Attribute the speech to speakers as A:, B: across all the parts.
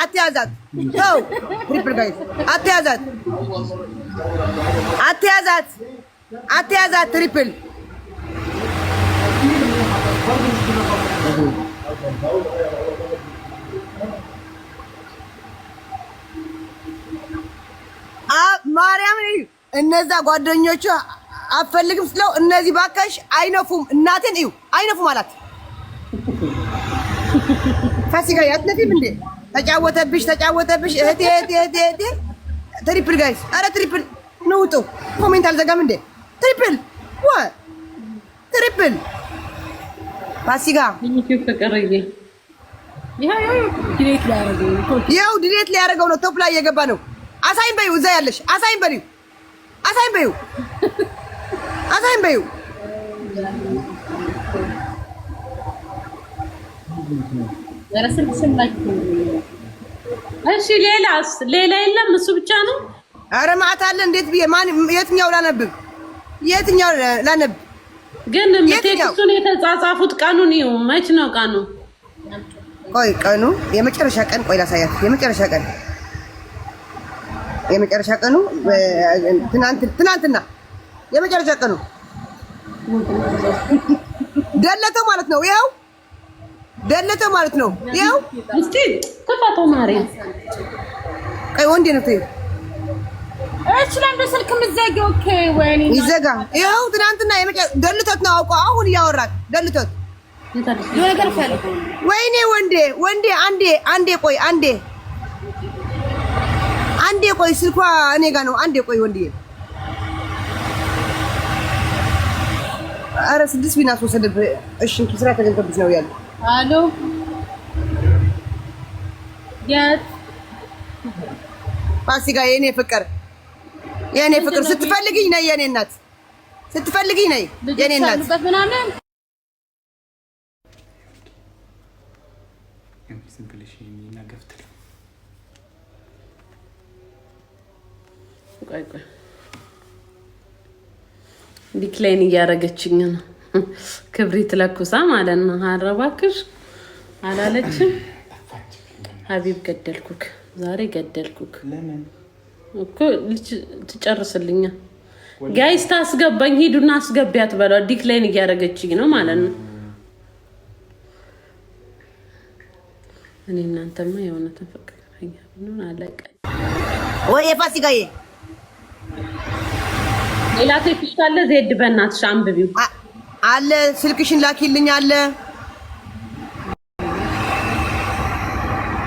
A: አትያዛት ተው ትሪፕል ጋይስ አትያዛት ትሪፕል ማርያም እነዛ ጓደኞቹ አፈልግም ስለው እነዚህ ባካሽ አይነፉም እናቴን እዩ አይነፉም አላት ፋሲካ ያትነፊም እንዴ ተጫወተብሽ እህቴ ትሪፕል ጋይስ አረ ትሪፕል ነውጡ ኮሜንት አልዘጋም እንዴ ትሪፕል ትሪፕል ፋሲካ
B: ተቀረየ
A: ያው ዲሌት ሊያደርገው ነው ቶፕ ላይ እየገባ ነው አሳይን በይው እዛ ያለሽ አሳይን በይው
B: እሺ ሌላ የለም እሱ ብቻ ነው
A: አረ ማታ አለ እንዴት ብዬ ማን የትኛው ላነብ
B: ግን ቴክስቱን የተጻጻፉት ቀኑን ይው መች ነው ቀኑ
A: ቆይ ቀኑ የመጨረሻ ቀን ቆይ ላሳያት የመጨረሻ ቀኑ ትናንትና የመጨረሻ ቀኑ ደለተው ማለት ነው ይኸው
B: እስቲ ከፋቶ ማርያም
A: ቆይ ወንዴ ነው ተይ
C: እሺ ለምን ስልክ ምዘጋው ኦኬ ወይኔ
A: ይዘጋ ይኸው ትናንትና ደልቶት ነው አውቀው አሁን እያወራክ ደልቶት
C: ነገር ፈልጉ
A: ወይኔ ወንዴ አንዴ ቆይ ስልኳ እኔ ጋር ነው አንዴ ቆይ ወንዴ አረ 6 ቢና ወሰደብ እሺ ስራ ተገንተብሽ ነው ያለው
C: አሎ የት
A: ፋሲካ የኔ ፍቅር ስትፈልጊኝ ነይ የኔ እናት ስትፈልጊኝ ነይ የኔ እናት
B: ቆይ ዲክላይን እያደረገችኝ ነው ክብሪት ለኩሳ ማለት ነው አረባክሽ አላለችም ሀቢብ ዛሬ ገደልኩክ ለምን እኮ ትጨርስልኛ ጋይስ ታስገባኝ ሂዱና አስገቢያት በለው ዲክላይን እያደረገችኝ ነው ማለት ነው እኔ እናንተማ የሆነ ተፈቀረኛ ምን አለቀ
A: ወይ ፋሲካዬ
B: ሌላ ቴክስት አለ ዜድ በእናትሽ አንብቢው
A: አለ ስልክሽን ላኪልኝ አለ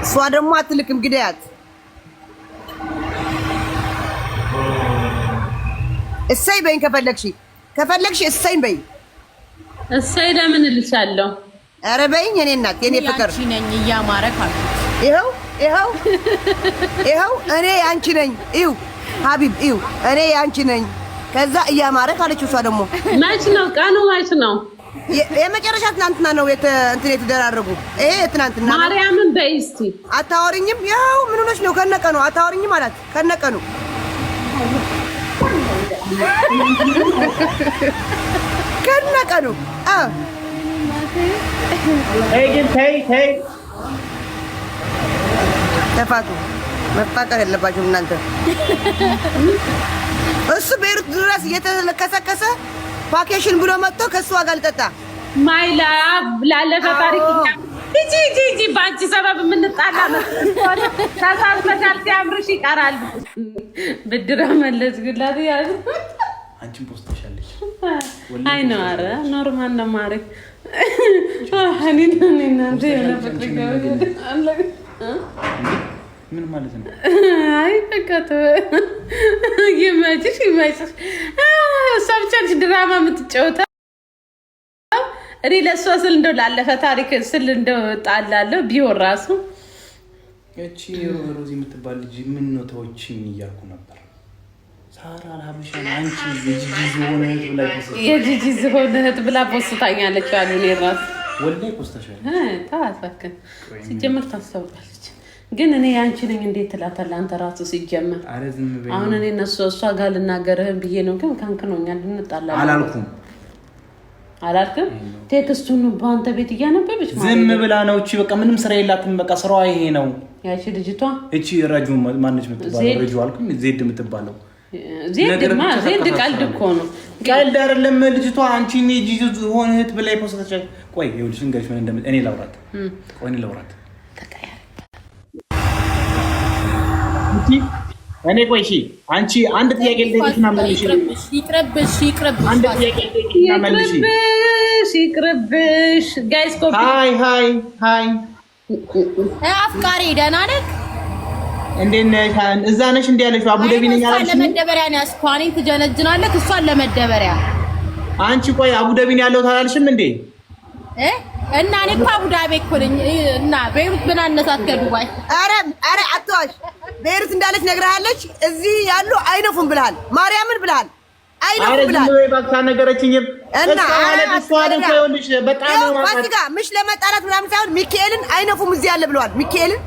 A: እሷ ደግሞ አትልክም ግዳያት እሰይ በይኝ ከፈለግሽ እሰይን በይኝ
B: እሰይ ለምን እልሻለሁ
A: ኧረ በይኝ የኔ እናት የኔ ፍቅር
C: ነኝ እያማረክ አልኩት
A: ይኸው እኔ ያንቺ ነኝ ይው ሀቢብ ይው እኔ ያንቺ ነኝ ከዛ እያማረክ አለች እሷ ደግሞ
B: መች ነው ቀኑ መች ነው
A: የመጨረሻ ትናንትና ነው እንትን የተደራረጉ ይሄ ትናንትና
B: ማርያምን በይ እስቲ
A: አታወሪኝም ያው ምን ሆነሽ ነው ከነቀኑ አታወሪኝም አላት ከነቀኑ ተይ ተፋቱ መፋቀር የለባችሁም እናንተ እሱ ቤሩት ድረስ እየተከሰከሰ ቫኬሽን ብሎ መጥቶ ከሱ ጋር ልጠጣ
B: ማይላ ላለፈ ታሪክ ጂጂ ባንቺ ሰበብ የምንጣላ ነው ታሳስመሻል ሲያምርሽ ይቀራል ብድራ መለስ ግላት ያዝ
D: አንቺን ፖስታሻለሽ
B: አይ ነው አረ ኖርማል ነው ማሪ እኔና እንደ የሆነ ፍቅር አለ
D: ምን ማለት ነው
B: አይ በቃ ይመችሽ ሰብቻንሽ ድራማ የምትጫወታ እኔ ለሷ ስል እንደው ላለፈ ታሪክ ስል እንደው ጣላለሁ ቢሆን ራሱ
D: እቺ ሮዚ የምትባል ልጅ ምን ነው ተወችኝ እያልኩ ነበር ሳራ ሀበሻ አንቺ
B: የጂጂ ዝሆነት ብላ ፖስታኛለች አሉ እኔ ራሱ
D: ወላሂ ፖስታሻል
B: ታፋከ ሲጀምር ታስተውላለች ግን እኔ ያንቺ ነኝ እንዴት ትላታለህ አንተ ራስህ ሲጀመር አሁን እኔ እሷ ጋር ልናገርህም ብዬ ነው ግን ካንከኖኛል እንጣላለን አላልክም? ቴክስቱን በአንተ ቤት እያነበበች ማለት
D: ዝም ብላ ነው እቺ። በቃ ምንም ስራ የላትም። በቃ ስራዋ ይሄ ነው።
B: ያቺ ልጅቷ
D: እቺ ረጁ ማነች የምትባለው? ረጁ አልኩኝ። ዜድ የምትባለው
B: ዜድማ ዜድ ቀልድ እኮ ነው።
D: ቀልድ አይደለም ልጅቷ። አንቺ ኔ ጂዙ ሆነ እህት ብላ የፖስተች። ቆይ ይኸውልሽ እንገርሽ ምን እንደም እኔ ላውራት። ቆይ እኔ ላውራት
B: ተቀያሪ
D: እኔ ቆይ እሺ፣ አንቺ አንድ ጥያቄ ልጠይቅሽና መልሽ።
C: ይቅርብሽ
D: አንድ ጥያቄ ልጠይቅሽና መልሽ።
B: ይቅርብሽ ጋይስ ኮፒ
D: ሃይ
C: አፍቃሪ ደህና ነህ?
D: እንዴት ነሽ? እዛ ነሽ እንዴ ያለሽው? አቡዳቢ ነኝ አላልሽኝ?
C: ለመደበሪያ ነው ያስኳኒን ትጀነጅናለህ። እሷን ለመደበሪያ
D: አንቺ ቆይ አቡዳቢ ነው ያለው ታላልሽም እንዴ?
C: እና እኔ እኮ አቡዳቢ እኮ ነኝ። እና ቤይሩት ምን አነሳት ከዱባይ?
A: ኧረ አትዋሽ። ቤይሩት እንዳለች ነግረሃለች። እዚህ ያሉ አይነፉም ብለሃል። ማርያምን ብለሃል። አይነፉም ብለሃል።
D: አረ ዝም በቃ ነገረችኝም እና ማለት እሷ አይደል ይኸውልሽ፣ በጣም ነው ማለት
A: ፋሲካ ምሽ ለመጣላት ምናምን ሳይሆን ሚካኤልን አይነፉም እዚህ ያለ ብለዋል። ሚካኤልን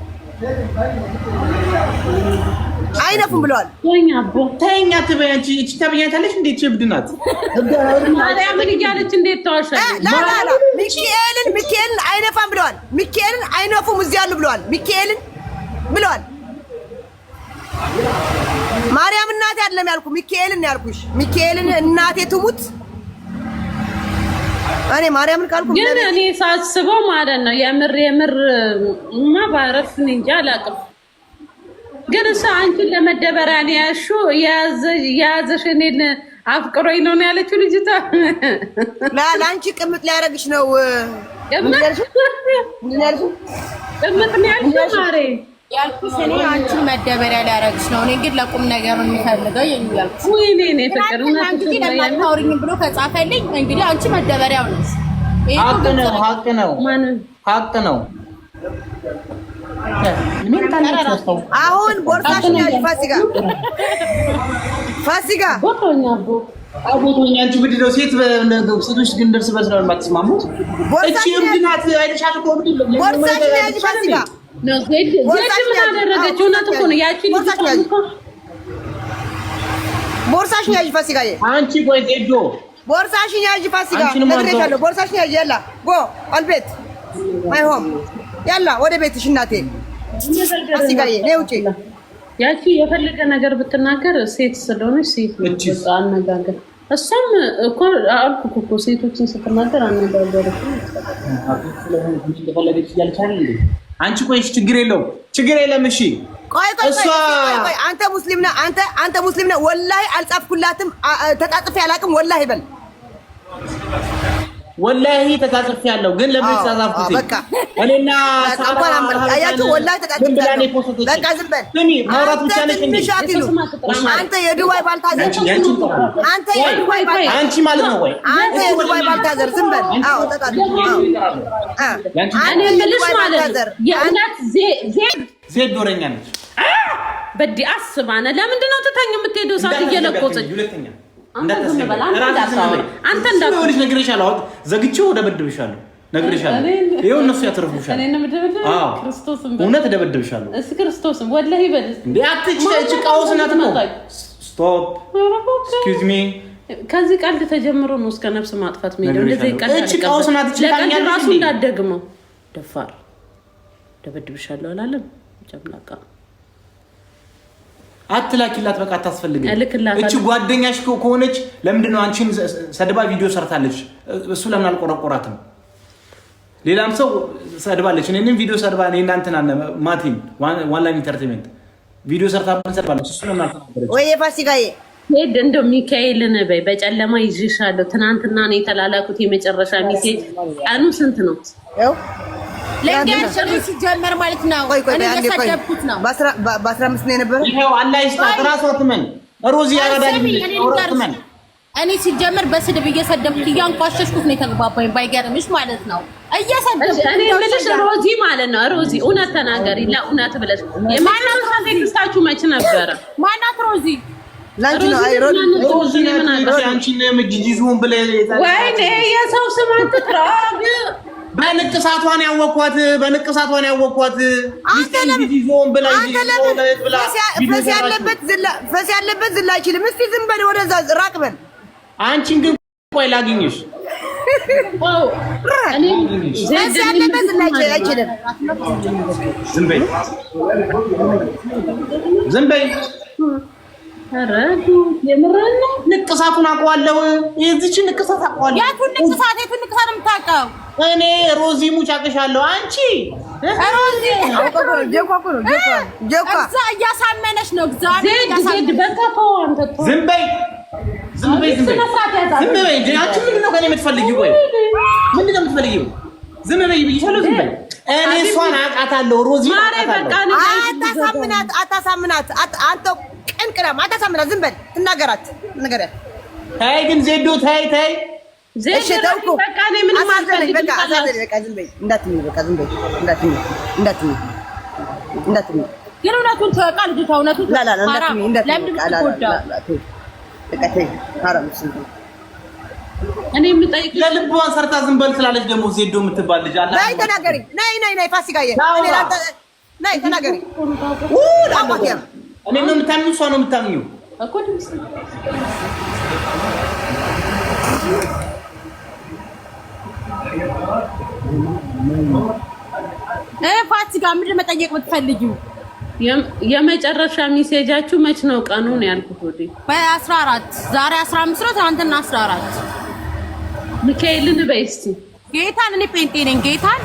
A: አይነፉም ብለዋል።
D: ተኛ ትበይ አንቺ። እቺ ታብያታለሽ እንዴ? እቺ እብድ ናት።
B: ማርያምን እያለች እንዴት ታዋሻለች?
A: ላ ሚካኤልን አይነፋም ብለዋል። ሚካኤልን አይነፉም እዚህ ያሉ ብለዋል። ሚካኤልን ብለዋል። ማርያም እናቴ አይደለም ያልኩ፣ ሚካኤልን ነው ያልኩሽ። ሚካኤልን እናቴ ትሙት። እኔ ማርያምን ካልኩ
B: ግን እኔ ሳስበው ማለት ነው የምር ባረፍ እንጃ አላውቅም። ግን እሷ አንቺን ለመደበሪያ ነው ያልሽው። የያዘሽ እኔን አፍቅሮኝ ነው ያለችው ልጅቷ።
A: ለአንቺ ቅምጥ ሊያደርግሽ ነው።
B: ቅምጥ ነው ያልሽው ማሬ
C: ያልኩሽ እኔ አንቺን መደበሪያ ሊያደርግሽ ነው። እኔ ግን ለቁም ነገር ነው የሚፈልገው የሚያልኩሽ።
B: ወይኔ እኔ ፍቅር እና
C: እንግዲህ ለማታወሪኝ ብሎ ከጻፈልኝ እንግዲህ አንቺ መደበሪያው ነሽ።
D: ሀቅ ነው።
A: አሁን ቦርሳሽን ያዥ ፋሲካ
D: አቦቶኛ አንቺ ብድ ነው ሴት ሴቶች ግን ደርስ በስራው ማትስማሙት እቺ እብድናት አይደሻት እኮ ብድ ነው።
A: ቦርሳሽን ያዥ ፋሲካ
B: ነው ዜድ ምን አደረገች? እውነት እኮ ነው ያቺ ልጅ እኮ
A: ቦርሳሽን ያዥ ፋሲካ።
D: አንቺ ቆይ ዜዶ
A: ቦርሳሽን ያዥ ፋሲካ። ነግሬሻለሁ። ቦርሳሽን ያዥ። ያላ ጎ አልቤት ማይ ሆም ያላ ወደ ቤትሽ እናቴ። ፋሲካዬ ነይ ውጪ።
B: ያቺ የፈለገ ነገር ብትናገር ሴት ስለሆነች ሴት ነው አነጋገር። እሷም እኮ አልኩ እኮ ሴቶችን ስትናገር አነጋገረች።
D: አንቺ ቆይ ችግር የለም እሺ።
A: ቆይ አንተ ሙስሊም ነህ። አንተ ሙስሊም ነህ። ወላሂ አልጻፍኩላትም። ተጣጥፌ አላውቅም። ወላሂ በል
D: ወላሂ ተጣጥፌ ያለው ግን ለምን ተጻጻፍኩት?
A: በቃ
D: እኔና
A: ሳራ አያችሁ ወላሂ ተጣጥፌ ያለው በቃ ዝም በል።
D: ስሚ ማውራት ብቻ ነሽ እንዴ?
A: አንተ የዱባይ ባልታዘር
D: አንቺ ማለት ነው ወይ?
A: አንተ የዱባይ ባልታዘር ዝም በል። አዎ ተጣጥፌ
B: እኔ የምልሽ ማለት የእውነት
D: ዜድ ዶረኛ ነች።
B: በዲ አስባነ ለምንድን ነው ትተኝ የምትሄደው? ሰዓት እየለቆሰች አንተ እንዳትልሽ
D: ነግሬሻለሁ። ዘግቼው ደበድብሻለሁ። ነግሬሻለሁ። ይኸው እነሱ ያተርፉሻል። እውነት ደበድብሻለሁ።
B: ክርስቶስም ወላሂ በል
D: እንዴ አትጭ ቃውስናት ነው። ስቶፕ ኤክስኪውዝ ሚ።
B: ከዚህ ቀልድ ተጀምሮ ነው እስከ ነፍስ ማጥፋት የሚሄደው። እንደዚህ ቀልድ ራሱ እንዳትደግመው። ደፋር ደበድብሻለሁ አላለም። ጨምላቃ
D: አትላኪላት። በቃ አታስፈልግም። እቺ ጓደኛሽ ከሆነች ለምንድን ነው አንቺን ሰድባ ቪዲዮ ሰርታለች? እሱ ለምን አልቆረቆራትም? ሌላም ሰው ሰድባለች። እኔንም ቪዲዮ ሰድባ እኔ እናንተና ማቲን ዋንላይን ኢንተርቴይንመንት ቪዲዮ ሰርታለች። እሱ ለምን አልቆረቆረች?
A: ወይ ፋሲካዬ
B: ሄድ እንደው ሚካኤልን በይ በጨለማ ይዤሻለሁ። ትናንትና ነው የተላላኩት የመጨረሻ ሚሴጅ። ቀኑ ስንት ነው?
C: ለጋሽ ሲጀመር ማለት ነው። እኔ የሰደብኩት ነው
A: በ15 ነው የነበረው።
D: ይሄው አላህ ይስጣት። ራሷ ትመን ሮዚ ያረዳልኝ።
C: እኔ ሲጀመር በስድብ እየሰደብኩት እያንቋሸሽኩት ነው የተግባባኝ። ባይገርምሽ ማለት ነው እየሰደብኩት።
B: እኔ የምልሽ ሮዚ ማለት ነው። ሮዚ እውነት ተናገሪ። ለእውነት ብለሽ የማናውሳ ቴክስታችሁ መች ነበረ?
C: ማናት ሮዚ?
A: ላንቺ ነው አይ ሮዚ
B: ምን አለ
D: አንቺ ነው ምጅጂዙን ብለ
B: ወይኔ የሰው ስም አትጥራብ።
D: በንቅሳቷን ያወኳት
A: አንተ ፈስ ያለበት ዝላ አይችልም። እስቲ ዝም በል ወደዛ ራቅ በል።
D: አንቺን ግን ቆይ ላግኝሽ ዝም በይ።
B: የምረን ነው።
D: ንቅሳቱን አውቀዋለሁ። የዚህችን ንቅሳት አውቀዋለሁ።
C: የቱን ንቅሳት የምታውቀው?
D: እኔ ሮዚ ሙች አውቅሻለሁ። አንቺ
C: ሮዚ እዛ እያሳመነች ነው።
D: ዝም በይ ዝም በይ ዝም በይ። አንቺ ምንድን ነው ከእኔ የምትፈልጊው? ወይ ምንድን ነው የምትፈልጊው? ዝም በይ ብዬሻለሁ። ዝም በይ። እኔ እሷን አውቃታለሁ። ሮዚ
A: አታሳምናት። አንተ ቅንቅናም አታሳምናት። ዝም በል ትናገራት ንገሪያት።
D: ተይ ግን ዜዶ ተይ ተይ።
A: እሺ ተውኩ። በቃ እኔ ምንም አልፈልግም። በቃ አሳዘነኝ። በቃ ዝም በይ እንዳትዪ። በቃ ዝም በይ እንዳትዪ።
C: ግን እውነቱን ተወቃ ልጅቷ እውነቱን
B: እኔ የምጠይቅ
D: ለልቧን ሰርታ ዝም በል ስላለች ደግሞ ዜዶ የምትባል ልጅ አለ።
A: ነይ ተናገሪ። ነይ ፋሲካዬ ነይ ተናገሪ።
D: እኔ ነው የምታምኚው? እሷ ነው የምታምኚው?
C: ፋሲካ ምንድን መጠየቅ የምትፈልጊው?
B: የመጨረሻ ሚሴጃችሁ መች ነው? ቀኑ ነው ያልኩት። ወዴ
C: በ14 ዛሬ 15 ነው። ትናንትና 14
B: ሚካኤልን በይ እስቲ።
C: ጌታን እኔ ጴንጤ ነኝ። ጌታን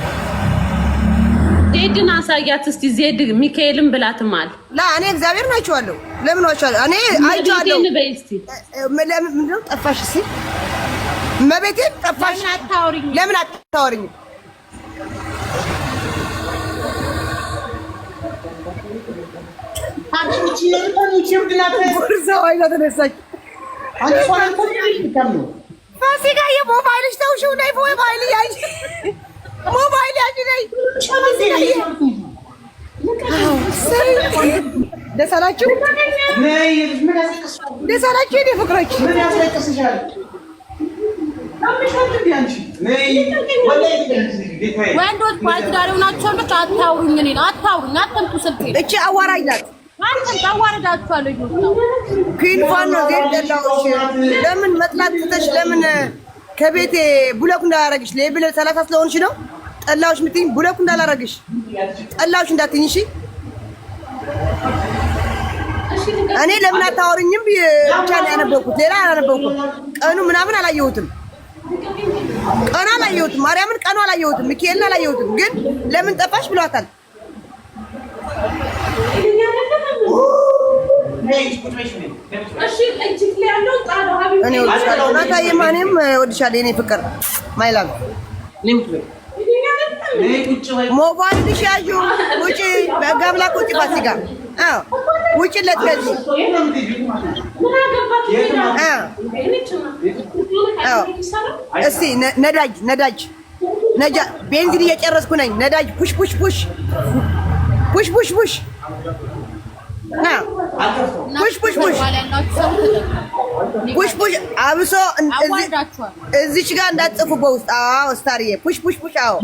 B: ዜድን አሳያት እስቲ። ዜድ ሚካኤልን ብላትማል።
A: እኔ እግዚአብሔር ናቸዋለሁ። ለምን ዋቻለሁ? እኔ አይቻለሁ።
B: በይ እስቲ።
A: ምንድን ነው ጠፋሽ? እስቲ መቤቴን ጠፋሽ። ለምን አታወሪኝ? ፋሲካ የሞባይልሽ ተውሽው። ነይ ሞባይል ያዥ፣ ሞባይል ያዥ። ነይ ደስ አላችሁ? ደስ አላችሁ? የእኔ ፍቅሮች
C: ወንዶች ባለትዳር ሆናችሁ ልጅ አታውሩኝ። እኔን አታውሩኝ። አትምጡ ስልኬን።
A: እቺ አዋራኝ ናት።
C: አንተም ታዋርዳችኋለሁ።
A: ኪንፋን ነው ገደላውሽ። ለምን መጥላት ትተሽ ለምን ከቤቴ ቡለኩ እንዳላረግሽ ለብል 30 ስለሆንሽ ነው ጠላውሽ ምትኝ። ቡለኩ እንዳላረግሽ ጠላውሽ እንዳትኝ። እሺ እኔ ለምን አታወሪኝም ብቻ ነው ያነበብኩት። ሌላ አላነበብኩም። ቀኑ ምናምን አላየሁትም። ቀኑ አላየሁትም። ማርያምን ቀኑ አላየሁትም። ሚካኤልን አላየሁትም። ግን ለምን ጠፋሽ ብሏታል። እኔ ናታዬም እወድሻለሁ የእኔ ፍቅር ማይላም። ሞባይልሽ ያዡ። ውጪ በሕግ አምላክ ውጪ። ፋሲካ ውጪለት ከዚህ። እስቲ ነዳጅ ቤንዚን እየጨረስኩ ነኝ። ነዳጅ ፑሽ ፑሽ ፑሽ ፑሽ ፑሽ ፑሽ ፑሽ ፑሽ ፑሽ ፑሽ አብሶ እዚች ጋር እንዳትጽፉ በውስጥ። አዎ ስታርዬ ፑሽ ፑሽ ፑሽ። አዎ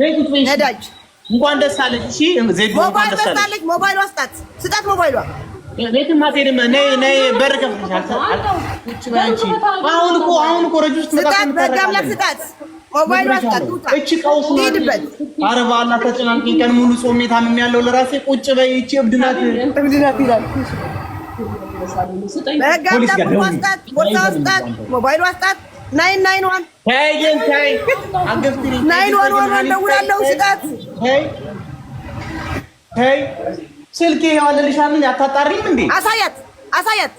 A: ነዳጅ
D: እንኳን ደስ አለች። እሺ ዜድ
A: ሞባይል ወስዳለች። ሞባይሏ ስጣት ሞባይሏ
D: ቤትም አትሄድም። ነይ በር ከፍተሻል። አሁን እኮ ረጁ
A: ስጣት። በሕግ አምላክ ስጣት ሞባይሏ ስጣት።
D: እቺ ቀውስ ነው ሄድበት። ኧረ በአላህ ተጨናንቂኝ። ቀን ሙሉ ጾሜ ታምሜ ያለው ለራሴ ቁጭ በይ። እቺ እብድ ናት ይላል። በሕግ አምላክ ስጣት። ቦርሳ ስጣት። ሞባይሏ ስጣት። 991 ተይ ግን ተይ። አገፍትሪ
A: 911 ደውላለሁ። ስጣት።
D: ተይ ስልኬ ያዋለልሻል። ምን አታጣሪም እንዴ?
A: አሳያት።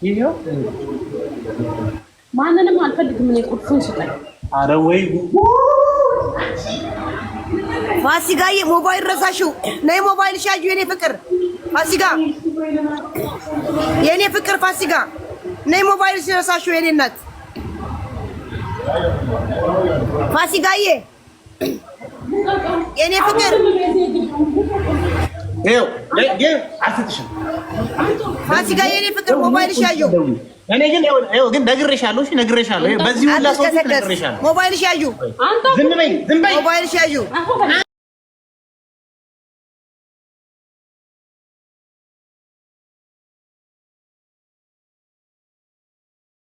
D: ይሄው
B: ማንንም አልፈልግም። እኔ ቁልፉን ስጠኝ።
D: ኧረ ወይ
A: ፋሲካዬ ሞባይል ረሳሽው። ነይ ሞባይል ሻዩ። የኔ ፍቅር ፋሲካ፣ የኔ ፍቅር ፋሲካ ነይ ሞባይል ረሳሽው። የኔ እናት ፋሲካዬ የኔ ፍቅር
D: ይሄው አትጥሽም።
A: ፋሲካ የኔ ፍቅር ሞባይል ሻዩ።
D: እኔ ግን ነግሬሻለሁ። እሺ ነግሬሻለሁ። በዚህ ሁላ ሰው ነግሬሻለሁ።
A: ሞባይል ሻዩ።
D: ዝም በይ።
A: ሞባይል ሻዩ።